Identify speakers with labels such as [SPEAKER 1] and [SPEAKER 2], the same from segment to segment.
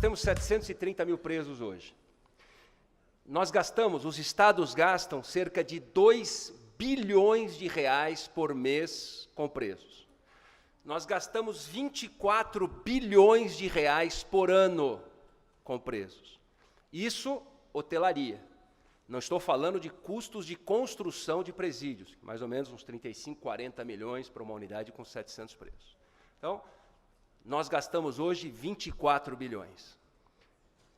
[SPEAKER 1] temos 730 mil presos hoje. Os estados gastam cerca de 2 bilhões de reais por mês com presos. Nós gastamos 24 bilhões de reais por ano com presos. Isso, hotelaria. Não estou falando de custos de construção de presídios, mais ou menos uns 35, 40 milhões para uma unidade com 700 presos. Então, nós gastamos hoje 24 bilhões.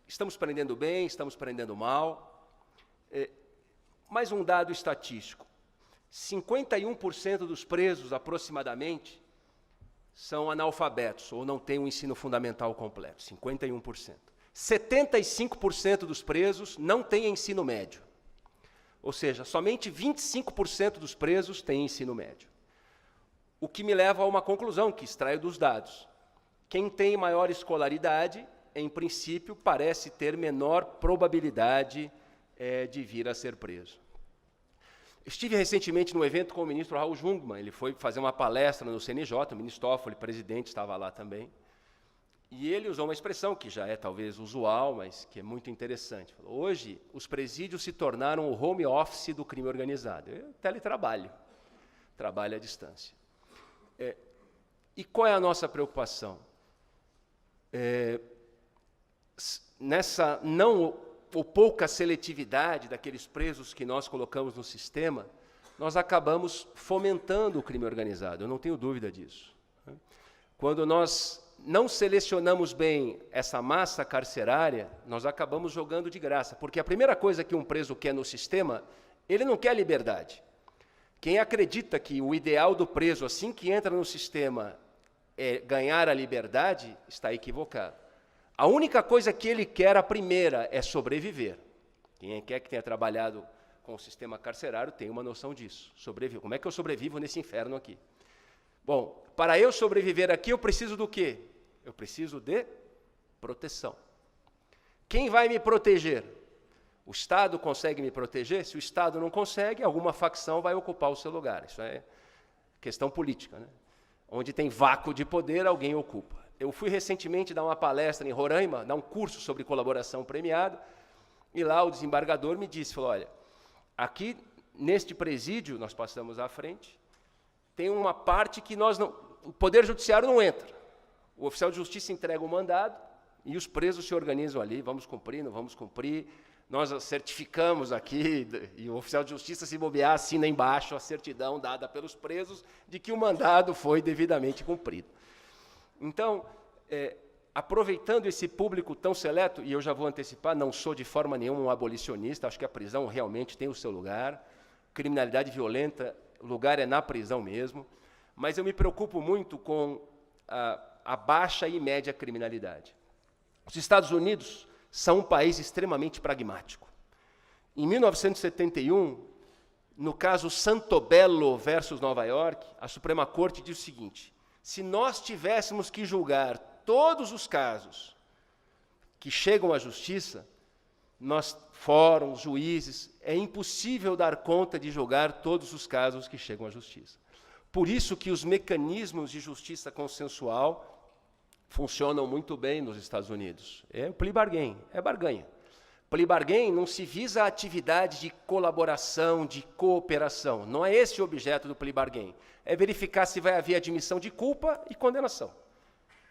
[SPEAKER 1] Estamos prendendo bem, estamos prendendo mal. Mais um dado estatístico. 51% dos presos, aproximadamente, são analfabetos, ou não têm o ensino fundamental completo, 51%. 75% dos presos não têm ensino médio. Ou seja, somente 25% dos presos têm ensino médio. O que me leva a uma conclusão que extraio dos dados. Quem tem maior escolaridade, em princípio, parece ter menor probabilidade de vir a ser preso. Estive recentemente num evento com o ministro Raul Jungmann, ele foi fazer uma palestra no CNJ, o ministro Toffoli, presidente, estava lá também, e ele usou uma expressão que já é talvez usual, mas que é muito interessante. Falou, hoje, os presídios se tornaram o home office do crime organizado. Teletrabalho, trabalho à distância. E qual é a nossa preocupação? Nessa não ou pouca seletividade daqueles presos que nós colocamos no sistema, nós acabamos fomentando o crime organizado, eu não tenho dúvida disso. Quando nós não selecionamos bem essa massa carcerária, nós acabamos jogando de graça, porque a primeira coisa que um preso quer no sistema, ele não quer a liberdade. Quem acredita que o ideal do preso, assim que entra no sistema, é ganhar a liberdade, está equivocado. A única coisa que ele quer, a primeira, é sobreviver. Quem quer que tenha trabalhado com o sistema carcerário tem uma noção disso. Sobreviver. Como é que eu sobrevivo nesse inferno aqui? Bom, para eu sobreviver aqui, eu preciso do quê? Eu preciso de proteção. Quem vai me proteger? O Estado consegue me proteger? Se o Estado não consegue, alguma facção vai ocupar o seu lugar. Isso é questão política, né? Onde tem vácuo de poder, alguém ocupa. Eu fui recentemente dar uma palestra em Roraima, dar um curso sobre colaboração premiada, e lá o desembargador me disse, falou, olha, aqui neste presídio, nós passamos à frente, tem uma parte que o Poder Judiciário não entra. O oficial de justiça entrega o mandado e os presos se organizam ali, vamos cumprir, não vamos cumprir, nós certificamos aqui, e o oficial de justiça, se bobear, assina embaixo a certidão dada pelos presos de que o mandado foi devidamente cumprido. Então, aproveitando esse público tão seleto, e eu já vou antecipar, não sou de forma nenhuma um abolicionista, acho que a prisão realmente tem o seu lugar, criminalidade violenta, o lugar é na prisão mesmo, mas eu me preocupo muito com a baixa e média criminalidade. Os Estados Unidos são um país extremamente pragmático. Em 1971, no caso Santobello versus Nova York, a Suprema Corte diz o seguinte, se nós tivéssemos que julgar todos os casos que chegam à justiça, fóruns, juízes, é impossível dar conta de julgar todos os casos que chegam à justiça. Por isso que os mecanismos de justiça consensual funcionam muito bem nos Estados Unidos. É o plea bargain, é barganha. Plea bargain não se visa a atividade de colaboração, de cooperação. Não é esse o objeto do plea bargain. É verificar se vai haver admissão de culpa e condenação.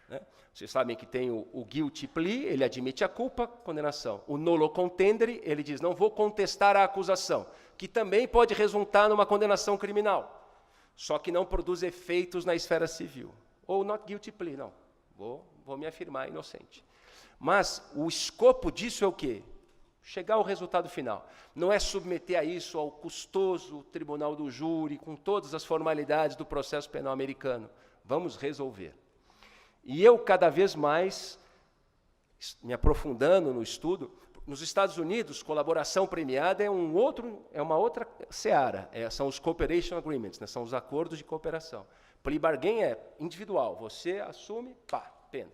[SPEAKER 1] Né? Vocês sabem que tem o guilty plea, ele admite a culpa, condenação. O nolo contendere, ele diz, não vou contestar a acusação, que também pode resultar numa condenação criminal, só que não produz efeitos na esfera civil. Ou not guilty plea, não. Vou me afirmar inocente. Mas o escopo disso é o quê? Chegar ao resultado final. Não é submeter a isso ao custoso tribunal do júri, com todas as formalidades do processo penal americano. Vamos resolver. E eu, cada vez mais, me aprofundando no estudo, nos Estados Unidos, colaboração premiada é uma outra seara, são os cooperation agreements, né, são os acordos de cooperação. Plea bargain é individual, você assume, pena.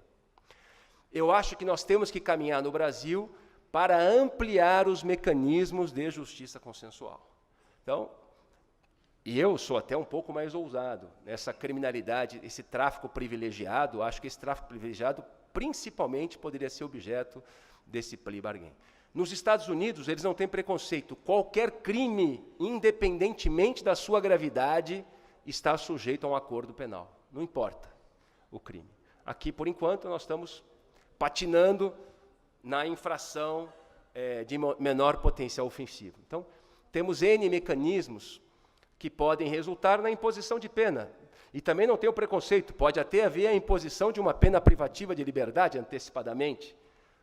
[SPEAKER 1] Eu acho que nós temos que caminhar no Brasil para ampliar os mecanismos de justiça consensual. Então, E eu sou até um pouco mais ousado nessa criminalidade, esse tráfico privilegiado. Acho que esse tráfico privilegiado principalmente poderia ser objeto desse plea bargain. Nos Estados Unidos, eles não têm preconceito. Qualquer crime, independentemente da sua gravidade, está sujeito a um acordo penal. Não importa o crime. Aqui, por enquanto, nós estamos patinando na infração de menor potencial ofensivo. Então, temos N mecanismos que podem resultar na imposição de pena. E também não tem o preconceito, pode até haver a imposição de uma pena privativa de liberdade antecipadamente,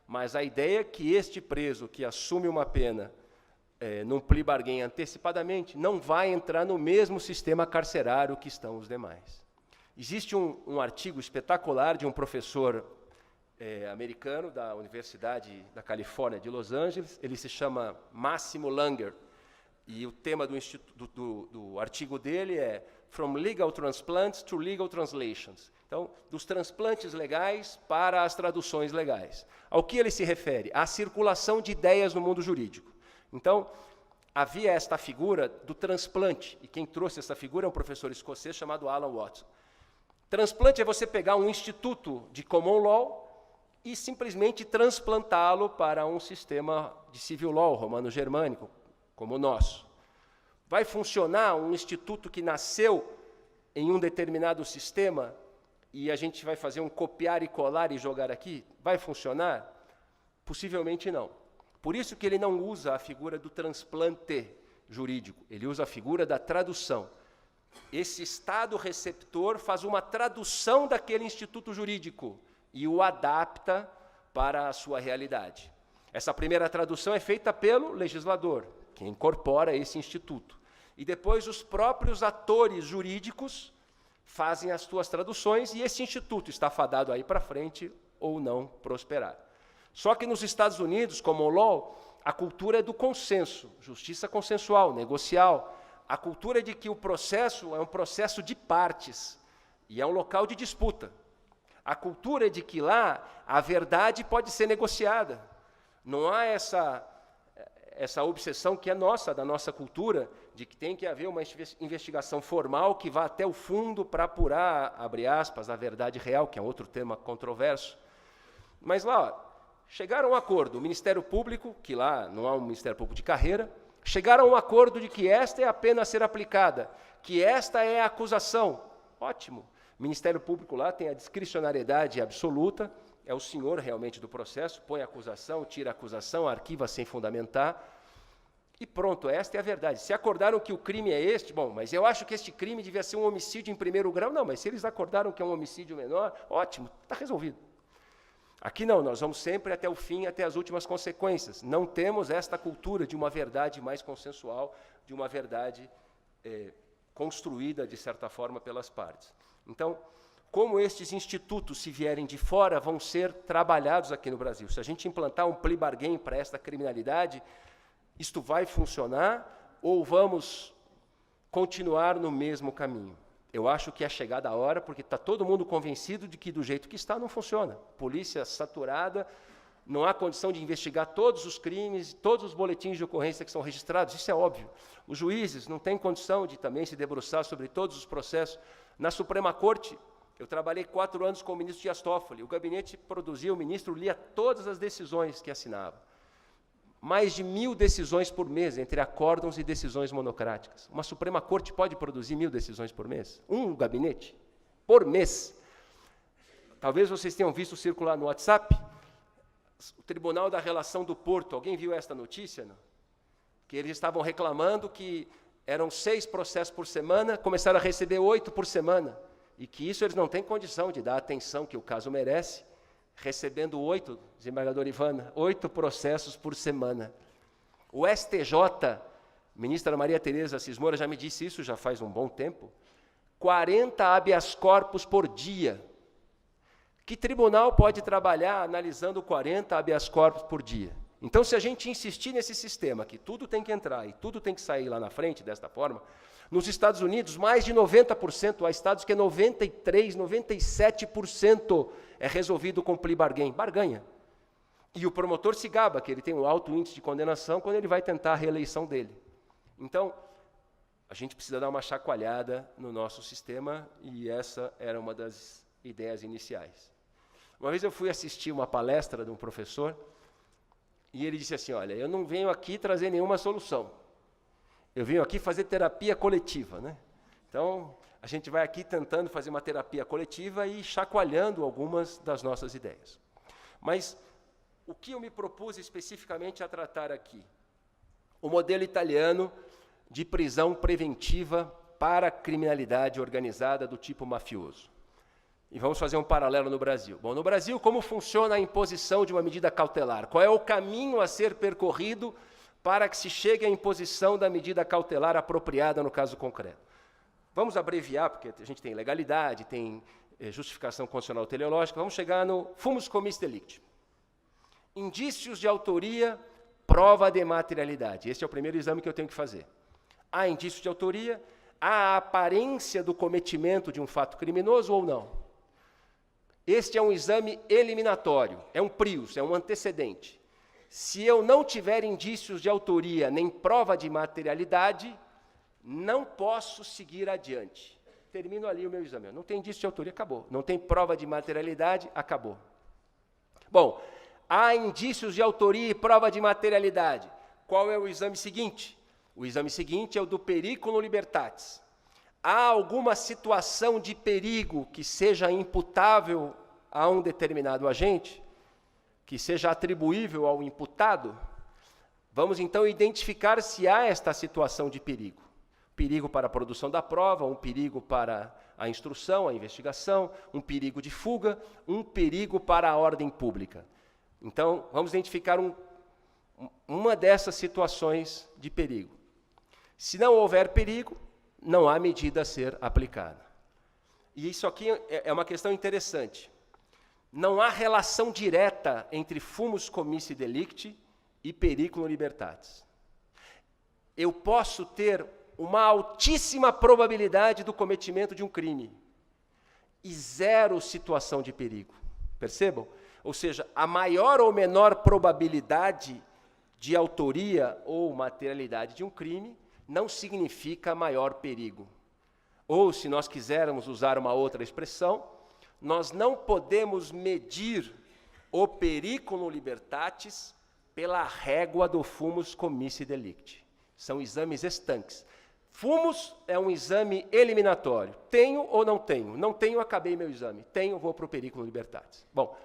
[SPEAKER 1] mas a ideia é que este preso que assume uma pena num plea bargain antecipadamente não vai entrar no mesmo sistema carcerário que estão os demais. Existe um artigo espetacular de um professor americano da Universidade da Califórnia de Los Angeles, ele se chama Máximo Langer, e o tema do artigo dele é From Legal Transplants to Legal Translations. Então, dos transplantes legais para as traduções legais. Ao que ele se refere? À circulação de ideias no mundo jurídico. Então, havia esta figura do transplante, e quem trouxe essa figura é um professor escocês chamado Alan Watson. Transplante é você pegar um instituto de common law e simplesmente transplantá-lo para um sistema de civil law romano-germânico, como o nosso. Vai funcionar um instituto que nasceu em um determinado sistema e a gente vai fazer um copiar e colar e jogar aqui? Vai funcionar? Possivelmente não. Por isso que ele não usa a figura do transplante jurídico, ele usa a figura da tradução. Esse Estado receptor faz uma tradução daquele instituto jurídico e o adapta para a sua realidade. Essa primeira tradução é feita pelo legislador, que incorpora esse instituto. E depois os próprios atores jurídicos fazem as suas traduções e esse instituto está fadado aí para frente ou não prosperar. Só que nos Estados Unidos, como o law, a cultura é do consenso, justiça consensual, negocial. A cultura é de que o processo é um processo de partes e é um local de disputa. A cultura é de que lá a verdade pode ser negociada. Não há essa obsessão que é nossa, da nossa cultura, de que tem que haver uma investigação formal que vá até o fundo para apurar, abre aspas, a verdade real, que é outro tema controverso. Mas lá, chegaram a um acordo, o Ministério Público, que lá não há um Ministério Público de carreira, chegaram a um acordo de que esta é a pena a ser aplicada, que esta é a acusação. Ótimo. O Ministério Público lá tem a discricionariedade absoluta, é o senhor realmente do processo, põe a acusação, tira a acusação, arquiva sem fundamentar, e pronto, esta é a verdade. Se acordaram que o crime é este, bom, mas eu acho que este crime devia ser um homicídio em primeiro grau, não, mas se eles acordaram que é um homicídio menor, ótimo, está resolvido. Aqui não, nós vamos sempre até o fim, até as últimas consequências. Não temos esta cultura de uma verdade mais consensual, de uma verdade construída, de certa forma, pelas partes. Então, como estes institutos, se vierem de fora, vão ser trabalhados aqui no Brasil? Se a gente implantar um plea bargain para esta criminalidade, isto vai funcionar ou vamos continuar no mesmo caminho? Eu acho que é chegada a hora, porque está todo mundo convencido de que do jeito que está não funciona. Polícia saturada, não há condição de investigar todos os crimes, todos os boletins de ocorrência que são registrados, isso é óbvio. Os juízes não têm condição de também se debruçar sobre todos os processos. Na Suprema Corte, eu trabalhei 4 anos com o ministro Dias Toffoli, o gabinete produzia, o ministro lia todas as decisões que assinava. Mais de 1000 decisões por mês, entre acórdãos e decisões monocráticas. Uma Suprema Corte pode produzir 1000 decisões por mês? Um gabinete? Por mês. Talvez vocês tenham visto circular no WhatsApp, o Tribunal da Relação do Porto, alguém viu esta notícia? Não? Que eles estavam reclamando que eram 6 processos por semana, começaram a receber 8 por semana, e que isso eles não têm condição de dar a atenção que o caso merece, recebendo 8, desembargadora Ivana, 8 processos por semana. O STJ, ministra Maria Tereza Assis Moura já me disse isso já faz um bom tempo, 40 habeas corpus por dia. Que tribunal pode trabalhar analisando 40 habeas corpus por dia? Então, se a gente insistir nesse sistema, que tudo tem que entrar e tudo tem que sair lá na frente, desta forma, nos Estados Unidos, mais de 90%, há estados que é 93%, 97% é resolvido com plea bargain, barganha. E o promotor se gaba, que ele tem um alto índice de condenação quando ele vai tentar a reeleição dele. Então, a gente precisa dar uma chacoalhada no nosso sistema, e essa era uma das ideias iniciais. Uma vez eu fui assistir uma palestra de um professor, e ele disse assim, olha, eu não venho aqui trazer nenhuma solução, eu venho aqui fazer terapia coletiva, né? Então, a gente vai aqui tentando fazer uma terapia coletiva e chacoalhando algumas das nossas ideias. Mas o que eu me propus especificamente a tratar aqui? O modelo italiano de prisão preventiva para criminalidade organizada do tipo mafioso. E vamos fazer um paralelo no Brasil. Bom, no Brasil, como funciona a imposição de uma medida cautelar? Qual é o caminho a ser percorrido para que se chegue à imposição da medida cautelar apropriada no caso concreto? Vamos abreviar, porque a gente tem legalidade, tem justificação constitucional teleológica. Vamos chegar no fumus commis delicti. Indícios de autoria, prova de materialidade. Esse é o primeiro exame que eu tenho que fazer. Há indícios de autoria, há a aparência do cometimento de um fato criminoso ou não? Este é um exame eliminatório, é um prius, é um antecedente. Se eu não tiver indícios de autoria nem prova de materialidade, não posso seguir adiante. Termino ali o meu exame. Não tem indício de autoria, acabou. Não tem prova de materialidade, acabou. Bom, há indícios de autoria e prova de materialidade. Qual é o exame seguinte? O exame seguinte é o do periculum libertatis. Há alguma situação de perigo que seja imputável a um determinado agente? Que seja atribuível ao imputado? Vamos então identificar se há esta situação de perigo. Perigo para a produção da prova, um perigo para a instrução, a investigação, um perigo de fuga, um perigo para a ordem pública. Então, vamos identificar uma dessas situações de perigo. Se não houver perigo, não há medida a ser aplicada. E isso aqui é uma questão interessante. Não há relação direta entre fumus commissi delicti e periculum libertatis. Eu posso ter uma altíssima probabilidade do cometimento de um crime e zero situação de perigo. Percebam? Ou seja, a maior ou menor probabilidade de autoria ou materialidade de um crime não significa maior perigo. Ou, se nós quisermos usar uma outra expressão, nós não podemos medir o periculum libertatis pela régua do fumus commissi delicti. São exames estanques. Fumus é um exame eliminatório. Tenho ou não tenho? Não tenho, acabei meu exame. Tenho, vou para o periculum libertatis. Bom,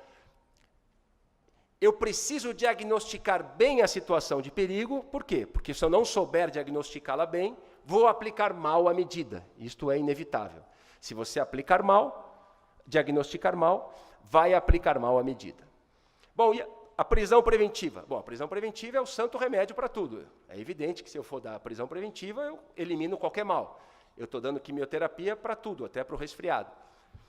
[SPEAKER 1] eu preciso diagnosticar bem a situação de perigo. Por quê? Porque se eu não souber diagnosticá-la bem, vou aplicar mal a medida. Isto é inevitável. Se você aplicar mal, diagnosticar mal, vai aplicar mal a medida. Bom, e a prisão preventiva? Bom, a prisão preventiva é o santo remédio para tudo. É evidente que se eu for dar a prisão preventiva, eu elimino qualquer mal. Eu estou dando quimioterapia para tudo, até para o resfriado.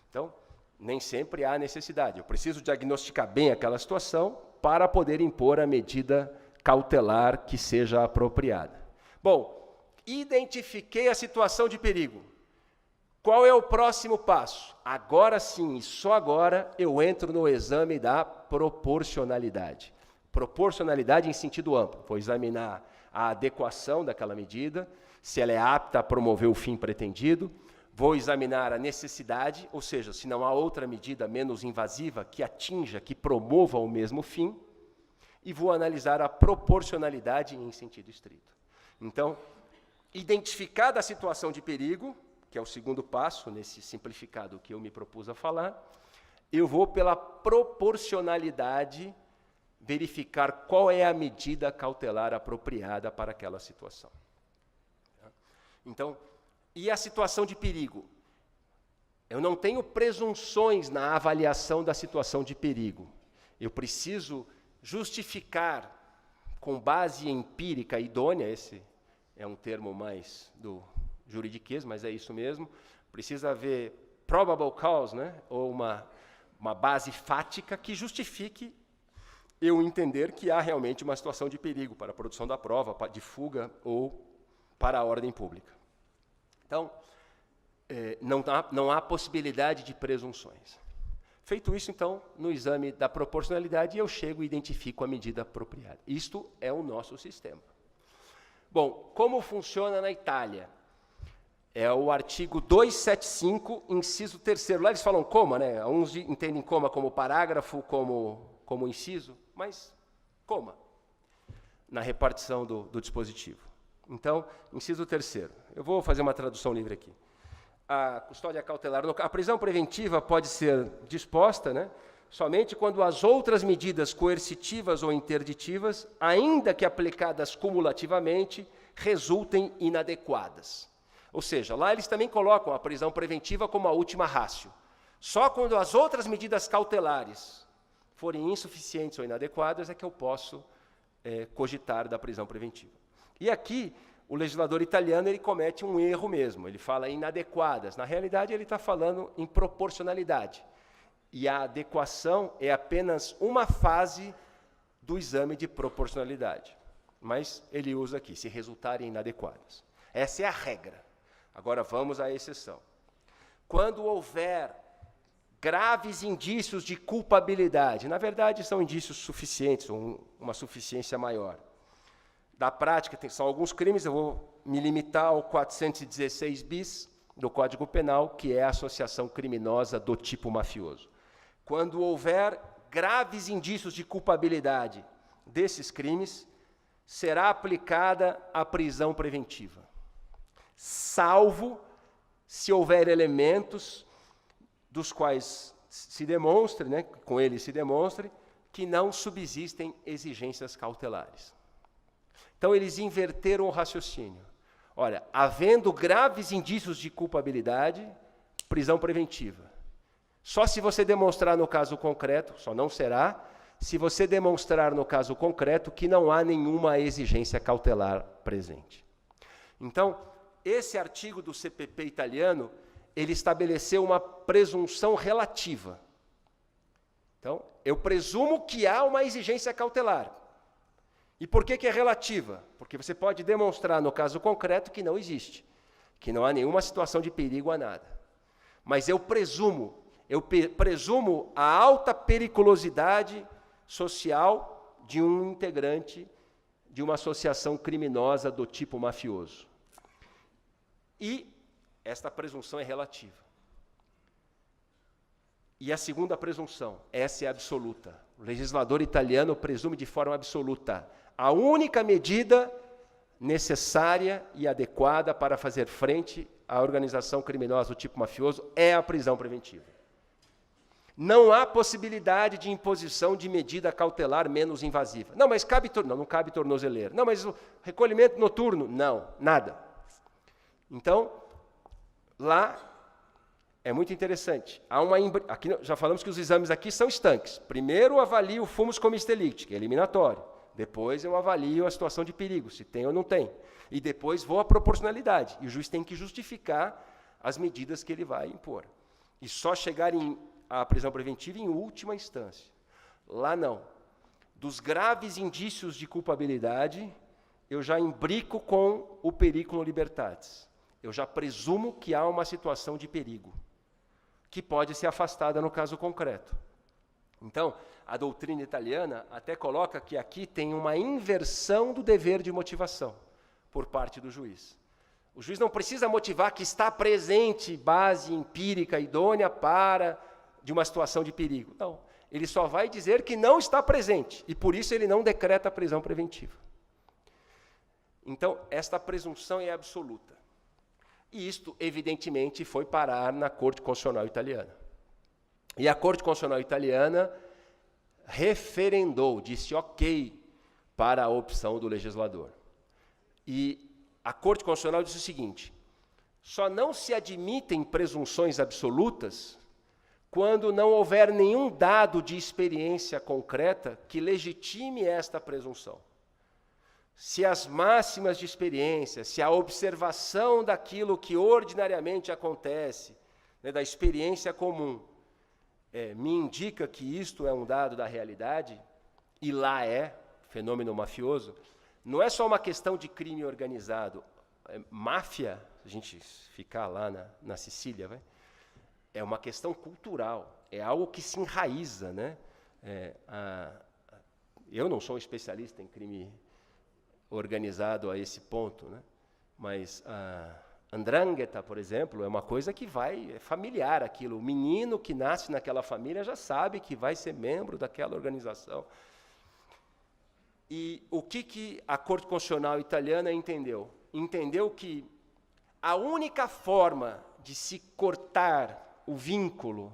[SPEAKER 1] Então, nem sempre há necessidade. Eu preciso diagnosticar bem aquela situação para poder impor a medida cautelar que seja apropriada. Bom, identifiquei a situação de perigo. Qual é o próximo passo? Agora sim, e só agora, eu entro no exame da proporcionalidade. Proporcionalidade em sentido amplo. Vou examinar a adequação daquela medida, se ela é apta a promover o fim pretendido. Vou examinar a necessidade, ou seja, se não há outra medida menos invasiva que atinja, que promova o mesmo fim. E vou analisar a proporcionalidade em sentido estrito. Então, identificada a situação de perigo, que é o segundo passo nesse simplificado que eu me propus a falar, eu vou pela proporcionalidade verificar qual é a medida cautelar apropriada para aquela situação. Então, e a situação de perigo? Eu não tenho presunções na avaliação da situação de perigo. Eu preciso justificar com base empírica idônea, esse é um termo mais do juridiquês, mas é isso mesmo, precisa haver probable cause, né? Ou uma base fática que justifique eu entender que há realmente uma situação de perigo para a produção da prova, de fuga ou para a ordem pública. Então, não há possibilidade de presunções. Feito isso, então, no exame da proporcionalidade, eu chego e identifico a medida apropriada. Isto é o nosso sistema. Bom, como funciona na Itália? É o artigo 275, inciso 3º. Lá eles falam coma, né? Uns entendem coma como parágrafo, como inciso, mas coma, na repartição do dispositivo. Então, inciso 3º. Eu vou fazer uma tradução livre aqui. A custódia cautelar, a prisão preventiva pode ser disposta, né, somente quando as outras medidas coercitivas ou interditivas, ainda que aplicadas cumulativamente, resultem inadequadas. Ou seja, lá eles também colocam a prisão preventiva como a última ratio. Só quando as outras medidas cautelares forem insuficientes ou inadequadas é que eu posso cogitar da prisão preventiva. E aqui, o legislador italiano ele comete um erro mesmo, ele fala inadequadas. Na realidade, ele está falando em proporcionalidade. E a adequação é apenas uma fase do exame de proporcionalidade. Mas ele usa aqui, se resultarem inadequadas. Essa é a regra. Agora vamos à exceção. Quando houver graves indícios de culpabilidade, na verdade são indícios suficientes, ou uma suficiência maior. Da prática, são alguns crimes, eu vou me limitar ao 416 bis do Código Penal, que é a associação criminosa do tipo mafioso. Quando houver graves indícios de culpabilidade desses crimes, será aplicada a prisão preventiva, salvo se houver elementos dos quais se demonstre, né, com eles se demonstre, que não subsistem exigências cautelares. Então, eles inverteram o raciocínio. Olha, havendo graves indícios de culpabilidade, prisão preventiva. Só se você demonstrar no caso concreto, só não será, se você demonstrar no caso concreto que não há nenhuma exigência cautelar presente. Então, esse artigo do CPP italiano, ele estabeleceu uma presunção relativa. Então, eu presumo que há uma exigência cautelar. E por que é relativa? Porque você pode demonstrar no caso concreto que não existe, que não há nenhuma situação de perigo a nada. Mas eu presumo a alta periculosidade social de um integrante de uma associação criminosa do tipo mafioso. E esta presunção é relativa. E a segunda presunção, essa é absoluta. O legislador italiano presume de forma absoluta a única medida necessária e adequada para fazer frente à organização criminosa do tipo mafioso é a prisão preventiva. Não há possibilidade de imposição de medida cautelar menos invasiva. Não, mas não cabe tornozeleira. Não, mas o recolhimento noturno? Não, nada. Então, lá é muito interessante. Aqui já falamos que os exames aqui são estanques. Primeiro eu avalio o fumus comis delicti, que é eliminatório. Depois eu avalio a situação de perigo, se tem ou não tem. E depois vou à proporcionalidade. E o juiz tem que justificar as medidas que ele vai impor. E só chegar à prisão preventiva em última instância. Lá não. Dos graves indícios de culpabilidade, eu já imbrico com o periculum libertatis. Eu já presumo que há uma situação de perigo, que pode ser afastada no caso concreto. Então, a doutrina italiana até coloca que aqui tem uma inversão do dever de motivação por parte do juiz. O juiz não precisa motivar que está presente base empírica idônea de uma situação de perigo. Não, ele só vai dizer que não está presente, e por isso ele não decreta a prisão preventiva. Então, esta presunção é absoluta. E isto, evidentemente, foi parar na Corte Constitucional Italiana. E a Corte Constitucional Italiana referendou, disse ok para a opção do legislador. E a Corte Constitucional disse o seguinte: só não se admitem presunções absolutas quando não houver nenhum dado de experiência concreta que legitime esta presunção. Se as máximas de experiência, se a observação daquilo que ordinariamente acontece, né, da experiência comum, me indica que isto é um dado da realidade, e lá é fenômeno mafioso, não é só uma questão de crime organizado. Máfia, se a gente ficar lá na Sicília, é uma questão cultural, é algo que se enraiza. Né? Eu não sou um especialista em crime organizado a esse ponto, né? Mas 'Ndrangheta, por exemplo, é uma coisa que é familiar aquilo. O menino que nasce naquela família já sabe que vai ser membro daquela organização. E o que a Corte Constitucional italiana entendeu? Entendeu que a única forma de se cortar o vínculo,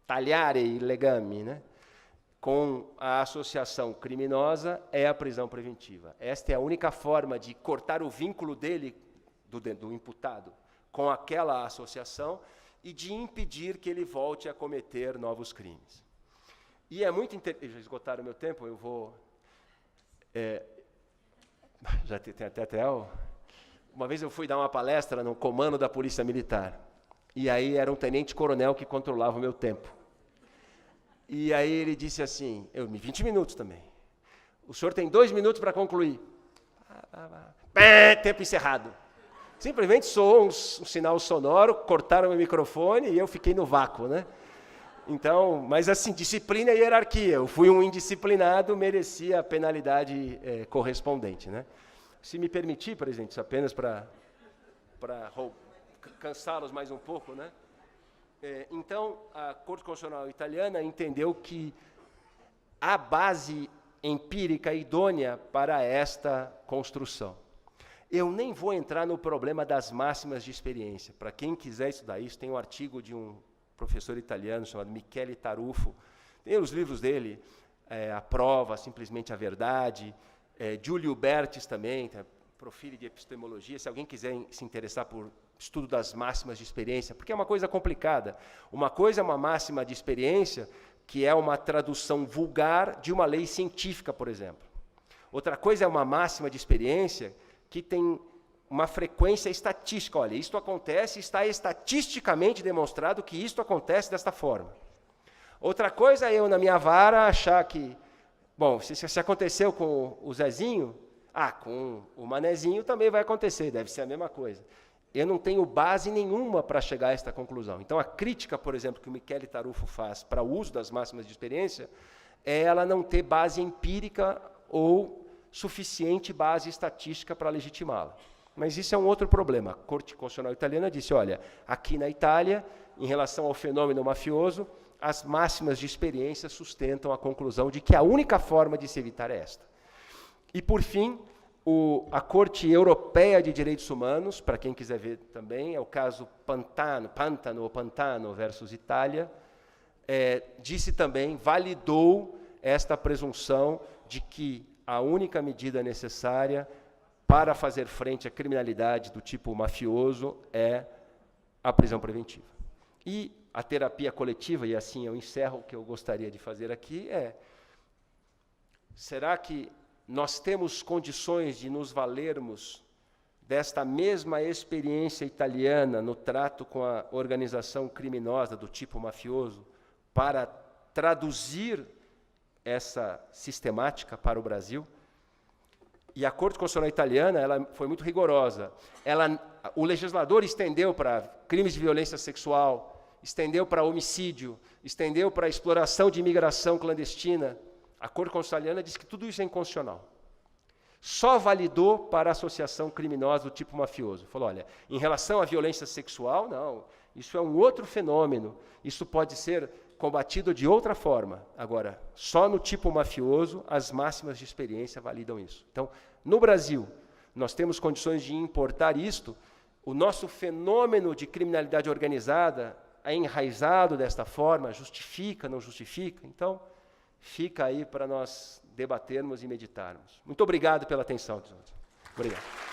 [SPEAKER 1] tagliare il legame, né, com a associação criminosa é a prisão preventiva. Esta é a única forma de cortar o vínculo dele, do imputado, com aquela associação e de impedir que ele volte a cometer novos crimes. E é muito interessante. Já esgotaram o meu tempo, eu vou... já tem até... Uma vez eu fui dar uma palestra no comando da Polícia Militar, e aí era um tenente-coronel que controlava o meu tempo. E aí ele disse assim, 20 minutos também. O senhor tem 2 minutos para concluir. Tempo encerrado. Simplesmente soou um sinal sonoro, cortaram meu microfone e eu fiquei no vácuo, né? Então, mas assim, disciplina e hierarquia. Eu fui um indisciplinado, merecia a penalidade correspondente, né? Se me permitir, presidente, apenas para cansá-los mais um pouco, né? Então, a Corte Constitucional italiana entendeu que há base empírica idônea para esta construção. Eu nem vou entrar no problema das máximas de experiência. Para quem quiser estudar isso, tem um artigo de um professor italiano chamado Michele Tarufo. Tem os livros dele, A Prova, Simplesmente a Verdade. Giulio Bertis também, Profili de Epistemologia. Se alguém quiser se interessar por estudo das máximas de experiência, porque é uma coisa complicada. Uma coisa é uma máxima de experiência, que é uma tradução vulgar de uma lei científica, por exemplo. Outra coisa é uma máxima de experiência que tem uma frequência estatística. Olha, isto acontece, está estatisticamente demonstrado que isto acontece desta forma. Outra coisa é eu, na minha vara, achar que, bom, se aconteceu com o Zezinho, com o Manezinho também vai acontecer, deve ser a mesma coisa. Eu não tenho base nenhuma para chegar a esta conclusão. Então, a crítica, por exemplo, que o Michele Tarufo faz para o uso das máximas de experiência é ela não ter base empírica ou suficiente base estatística para legitimá-la. Mas isso é um outro problema. A Corte Constitucional italiana disse, olha, aqui na Itália, em relação ao fenômeno mafioso, as máximas de experiência sustentam a conclusão de que a única forma de se evitar é esta. E, por fim, a Corte Europeia de Direitos Humanos, para quem quiser ver também, é o caso Pantano versus Itália, disse também, validou esta presunção de que a única medida necessária para fazer frente à criminalidade do tipo mafioso é a prisão preventiva. E a terapia coletiva, e assim eu encerro o que eu gostaria de fazer aqui, será que nós temos condições de nos valermos desta mesma experiência italiana no trato com a organização criminosa do tipo mafioso para traduzir essa sistemática para o Brasil? E a Corte Constitucional italiana ela foi muito rigorosa. O legislador estendeu para crimes de violência sexual, estendeu para homicídio, estendeu para exploração de imigração clandestina. A Corte Constitucional italiana disse que tudo isso é inconstitucional. Só validou para a associação criminosa do tipo mafioso. Falou, olha, em relação à violência sexual, não, isso é um outro fenômeno, isso pode ser combatido de outra forma. Agora, só no tipo mafioso, as máximas de experiência validam isso. Então, no Brasil, nós temos condições de importar isto, o nosso fenômeno de criminalidade organizada é enraizado desta forma, justifica, não justifica? Então, fica aí para nós debatermos e meditarmos. Muito obrigado pela atenção. Obrigado.